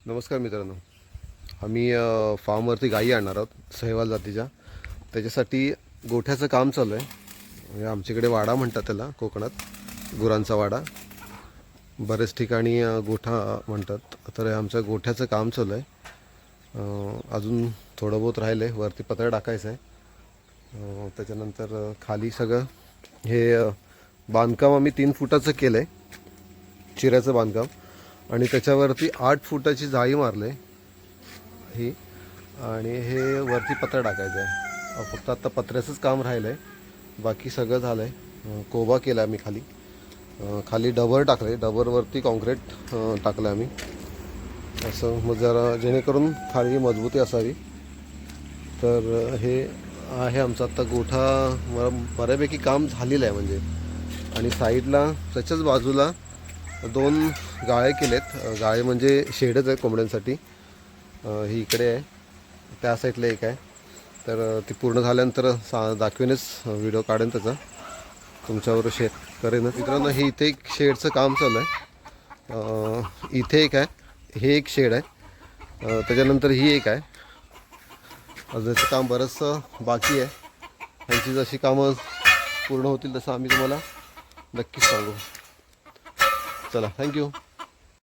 नमस्कार मित्रांनो, आम्ही फार्मवरती गायी आणणार आहोत सहीवाल जातीच्या. त्याच्यासाठी गोठ्याचं काम चालू आहे. म्हणजे आमच्याकडे वाडा म्हणतात त्याला, कोकणात गुरांचा वाडा. बरेच ठिकाणी गोठा म्हणतात. तर आमचं गोठ्याचं काम चालू आहे. अजून थोडं बहुत राहिलं आहे. वरती पत्रा टाकायचं आहे. त्याच्यानंतर खाली सगळं हे बांधकाम आम्ही 3 फुटाचं केलं आहे, चिऱ्याचं बांधकाम. आणि त्याच्यावरती 8 फुटाची जाळी मारले ही. आणि हे वरती पत्रा टाकायचं आहे. फक्त आता पत्र्याचंच काम राहिलं आहे, बाकी सगळं झालं आहे. कोबा केला आम्ही खाली. खाली डबर टाकले, डबरवरती कॉन्क्रीट टाकलं आम्ही असं, मग जरा जेणेकरून खाली मजबूती असावी. तर हे आहे आमचं आत्ता गोठा. बऱ्यापैकी काम झालेलं आहे म्हणजे. आणि साईडला त्याच्याच बाजूला 2 गाळे केलेत. गाळे म्हणजे शेडच आहे कोंबड्यांसाठी. ही इकडे आहे, त्या साईडला एक आहे. तर ती पूर्ण झाल्यानंतर दाखवेनच, व्हिडिओ काढेन त्याचा, तुमच्याबरोबर शेअर करेनच. मित्रांनो, हे इथे एक शेडचं काम चालू आहे. इथे एक आहे, हे एक शेड आहे. त्याच्यानंतर ही एक आहे. त्याचं काम बरंचसं बाकी आहे. त्यांची जशी कामं पूर्ण होतील तसं आम्ही तुम्हाला नक्कीच सांगू. चला, थँक्यू.